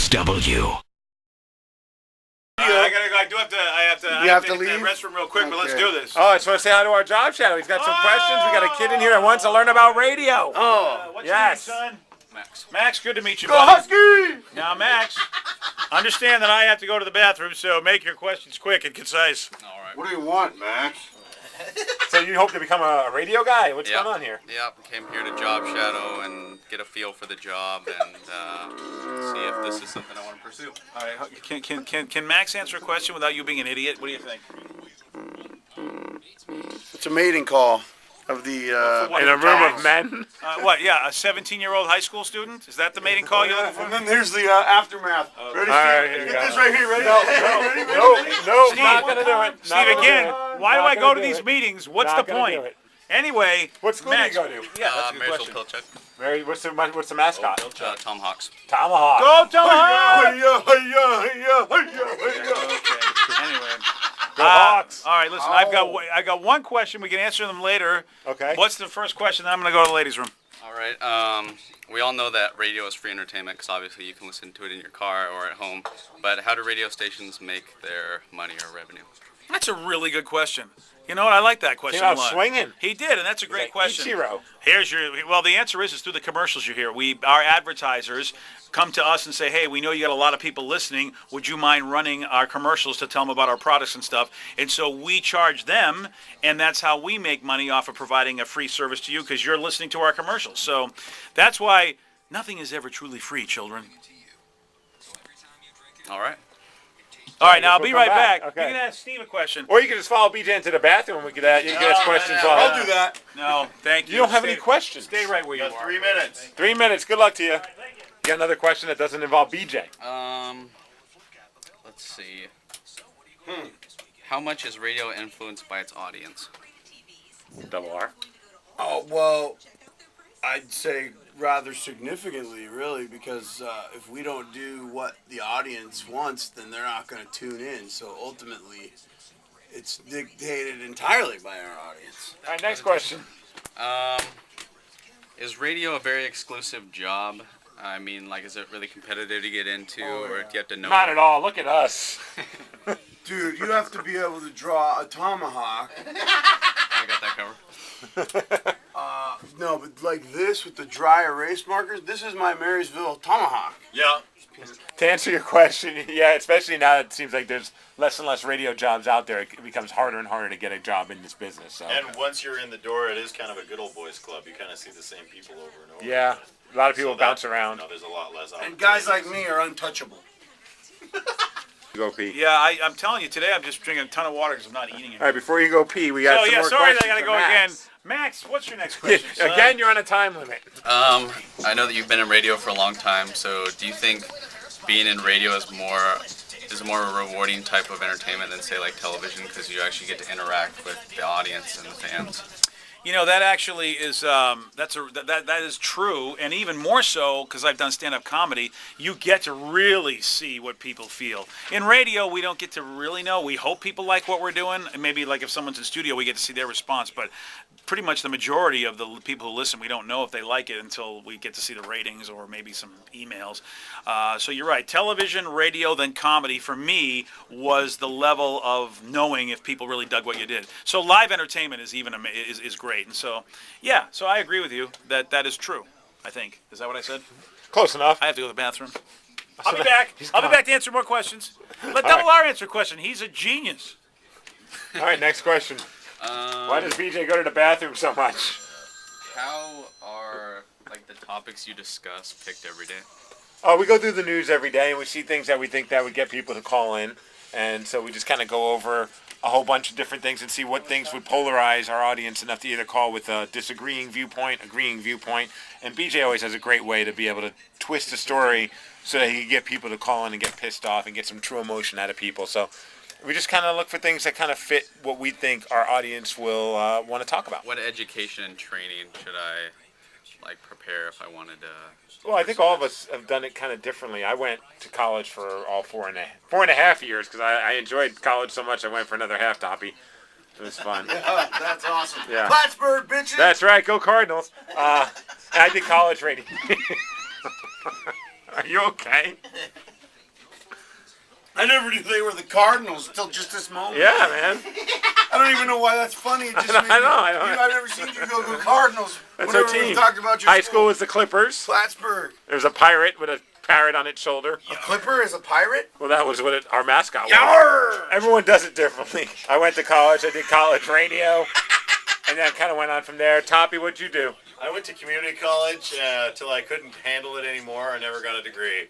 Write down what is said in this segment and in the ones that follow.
KSW. I have to leave? The restroom real quick, but let's Okay. do this. Oh, I just want to say hi to our job shadow. He's got some questions. We got a kid in here that wants to learn about radio. What's yes. your name, son? Max. Max, good to meet you, Go buddy. Husky! Now, Max, understand that I have to go to the bathroom, so make your questions quick and concise. All right. What do you want, Max? So you hope to become a radio guy? What's going on here? Yep. Came here to job shadow and get a feel for the job and see if this is something I want to pursue. All right, can Max answer a question without you being an idiot? What do you think? It's a mating call of the. In a room of men? What? Yeah, a 17-year-old high school student? Is that the mating call you're looking for? And then there's the aftermath. Ready, All right, Steve? here we Get go. this right here. Ready? No, Steve, not going to do it. Steve, again, why do I go to these meetings? What's Not the gonna point? do it. Anyway, What school Max, do you go to? Yeah, that's a good Marysville question. Pilchuck. Mary, what's the mascot? Tom Hawks. Tomahawk. Go, Tomahawk! Okay. Anyway. Go Hawks. All right, listen, I've got one question. We can answer them later. Okay. What's the first question? Then I'm going to go to the ladies' room. All right. We all know that radio is free entertainment because obviously you can listen to it in your car or at home. But how do radio stations make their money or revenue? That's a really good question. You know what? I like that question Came out a lot. swinging. He did, and that's a great like question. Ichiro. The answer is through the commercials you hear. Our advertisers come to us and say, hey, we know you got a lot of people listening. Would you mind running our commercials to tell them about our products and stuff? And so we charge them, and that's how we make money off of providing a free service to you because you're listening to our commercials. So that's why nothing is ever truly free, children. All right. All right, now I'll we'll be come right back. back. Okay. You can ask Steve a question. Or you can just follow BJ into the bathroom and you can ask questions. no, I'll do that. No, thank you. You don't have any questions. Stay right where you are. 3 minutes. 3 minutes. Good luck to you. You got another question that doesn't involve BJ. Let's see. How much is radio influenced by its audience? Double R. Oh, well, I'd say rather significantly, really, because if we don't do what the audience wants, then they're not going to tune in. So ultimately, it's dictated entirely by our audience. All right, next question. Is radio a very exclusive job? I mean, like, is it really competitive to get into, or do you have to know? Not at all. Look at us. Dude, you have to be able to draw a tomahawk. I got that covered. No, but like this with the dry erase markers, this is my Marysville tomahawk. Yeah. To answer your question, yeah, especially now it seems like there's less and less radio jobs out there, it becomes harder and harder to get a job in this business. So. And once you're in the door, it is kind of a good old boys club. You kind of see the same people over and over. Yeah, a lot of people bounce around. There's a lot less. And guys like me are untouchable. Go pee. Yeah, I'm telling you, today I'm just drinking a ton of water because I'm not eating it. All right, before you go pee, we got So, some yeah, more sorry that I questions got to for go again. Max. Max, what's your next question? son? Again, you're on a time limit. I know that you've been in radio for a long time, so do you think being in radio is a more rewarding type of entertainment than, say, like television, because you actually get to interact with the audience and the fans? You know, that actually is that is true, and even more so because I've done stand-up comedy. You get to really see what people feel. In radio, we don't get to really know. We hope people like what we're doing, and maybe like if someone's in studio, we get to see their response. But pretty much the majority of the people who listen, we don't know if they like it until we get to see the ratings or maybe some emails. So you're right. Television, radio, then comedy for me was the level of knowing if people really dug what you did. So live entertainment is even is great. And so, yeah, so I agree with you that is true, I think. Is that what I said? Close enough. I have to go to the bathroom. I'll be back. I'll be back to answer more questions. Let Double R answer a question. He's a genius. All right, next question. Why does BJ go to the bathroom so much? How are, like, the topics you discuss picked every day? Oh, we go through the news every day, and we see things that we think that would get people to call in. And so we just kind of go over a whole bunch of different things and see what things would polarize our audience enough to either call with a disagreeing viewpoint, agreeing viewpoint. And BJ always has a great way to be able to twist the story so that he can get people to call in and get pissed off and get some true emotion out of people. So we just kind of look for things that kind of fit what we think our audience will want to talk about. What education and training should I, like, prepare if I wanted to? Well, I think all of us have done it kind of differently. I went to college for all 4.5 years because I enjoyed college so much I went for another half toppy. It was fun. Yeah, that's awesome. Yeah. Plattsburgh, bitches! That's right. Go Cardinals. And I did college radio. Are you okay? I never knew they were the Cardinals until just this moment. Yeah, man. I don't even know why that's funny. It just I know. I've never seen you go Cardinals. That's Whenever our team. we've talked about your High school was the Clippers. Plattsburgh. There's a pirate with a parrot on its shoulder. A Clipper is a pirate? Well, that was what our mascot was. Yarr! Everyone does it differently. I went to college. I did college radio. And then kind of went on from there. Toppy, what'd you do? I went to community college till I couldn't handle it anymore. I never got a degree.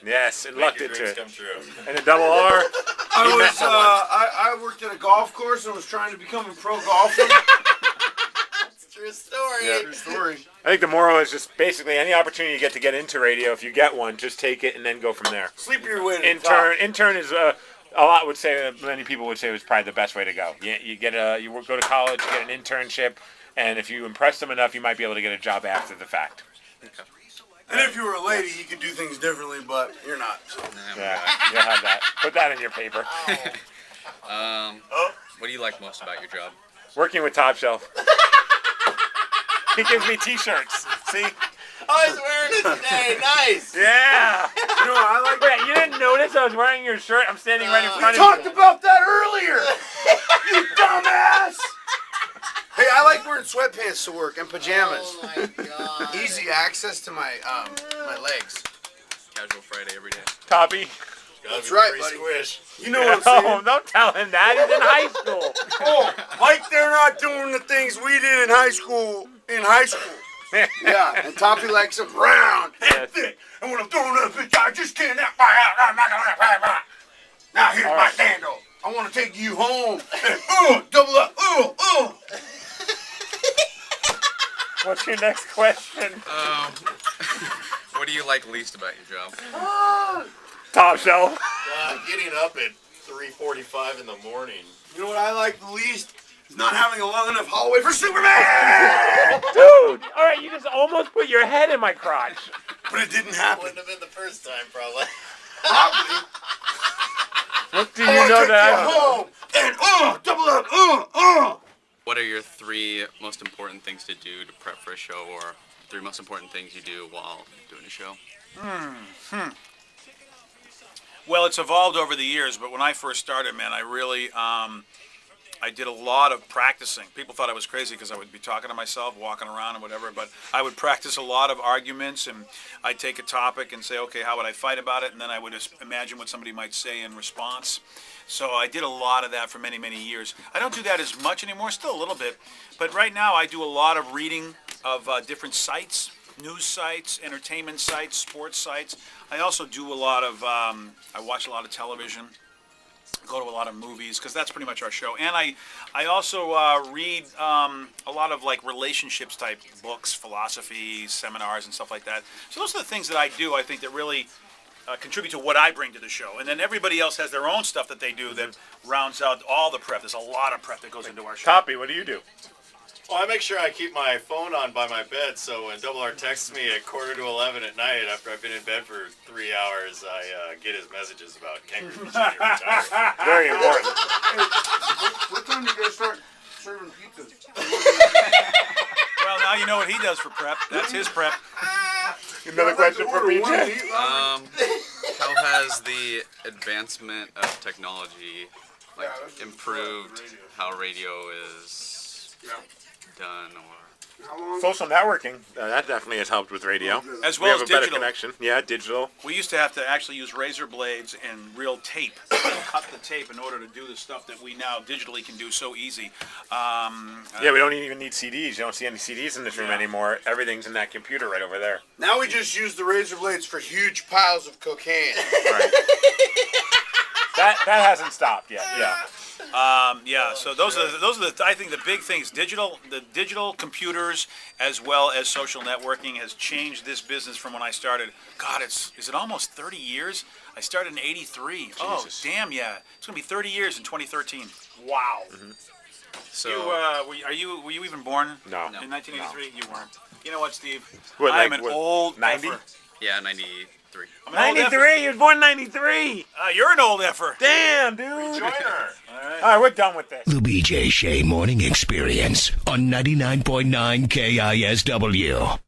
Yes, and Make lucked your it dreams to come true. And a double R. I worked at a golf course and was trying to become a pro golfer. True story. Yeah. True story. I think the moral is just basically any opportunity you get to get into radio, if you get one, just take it and then go from there. Sleep your way to the top. Intern is a lot would say, many people would say it was probably the best way to go. You go to college, you get an internship, and if you impress them enough, you might be able to get a job after the fact. And if you were a lady, you could do things differently, but you're not. So. Yeah, you'll have that. Put that in your paper. What do you like most about your job? Working with Top Shelf. He gives me T-shirts. See? Oh, he's wearing it today. Nice. Yeah. You know what I like? Wait, you didn't notice I was wearing your shirt? I'm standing right in We front of talked you. about that earlier. You dumbass. Hey, I like wearing sweatpants to work and pajamas. Oh my god. Easy access to my my legs. Casual Friday every day. Toppy. That's right, Free buddy. Squish. You know what I'm No, saying? don't tell him that. He's in high school. Oh, like they're not doing the things we did in high school. Yeah, and Toppy likes them round and thick. And when I'm throwing that bitch, I just can't out. Now here's my handle. I want to take you home. And, double up. What's your next question? What do you like least about your job? Top Shelf. Getting up at 3:45 in the morning. You know what I like the least? Is not having a long enough hallway for Superman. Dude, all right, you just almost put your head in my crotch. But it didn't happen. Wouldn't have been the first time, probably. Probably. What do you know that I don't know? Home and double up. What are your 3 most important things to do to prep for a show, or 3 most important things you do while doing a show? Well, it's evolved over the years, but when I first started, man, I really, I did a lot of practicing. People thought I was crazy because I would be talking to myself, walking around and whatever, but I would practice a lot of arguments, and I'd take a topic and say, okay, how would I fight about it? And then I would just imagine what somebody might say in response. So I did a lot of that for many, many years. I don't do that as much anymore, still a little bit, but right now I do a lot of reading of different sites, news sites, entertainment sites, sports sites. I also do a lot of, I watch a lot of television, go to a lot of movies, because that's pretty much our show. And I also read a lot of like relationships type books, philosophy, seminars, and stuff like that. So those are the things that I do, I think, that really contribute to what I bring to the show. And then everybody else has their own stuff that they do that rounds out all the prep. There's a lot of prep that goes into our show. Toppy, what do you do? Well, I make sure I keep my phone on by my bed, so when Double R texts me at 10:45 at night after I've been in bed for 3 hours, I get his messages about Ken Griffey Jr. retiring. Very important. What time do you guys start serving pizzas? Well, now you know what he does for prep. That's his prep. Another question for BJ. How has the advancement of technology improved how radio is done, or Social networking. That definitely has helped with radio. As We well have as a better digital. connection. Yeah, digital. We used to have to actually use razor blades and real tape, cut the tape in order to do the stuff that we now digitally can do so easy. Yeah, we don't even need CDs. You don't see any CDs in this room anymore. Everything's in that computer right over there. Now we just use the razor blades for huge piles of cocaine. Right. that hasn't stopped yet. Yeah. So those are the I think the big things. The digital computers as well as social networking has changed this business from when I started. God, is it almost 30 years? I started in '83. Oh, damn, yeah. It's gonna be 30 years in 2013. Wow. Mm-hmm. so Were you even born? No. In 1983, you weren't. You know what, Steve? What, I am like, an what, old 90? effer. yeah, 93. I'm an old effer. 93. You was born 93. You're an old effer. Damn, dude. Join her. All right, we're done with this. The BJ Shea Morning Experience on 99.9 KISW.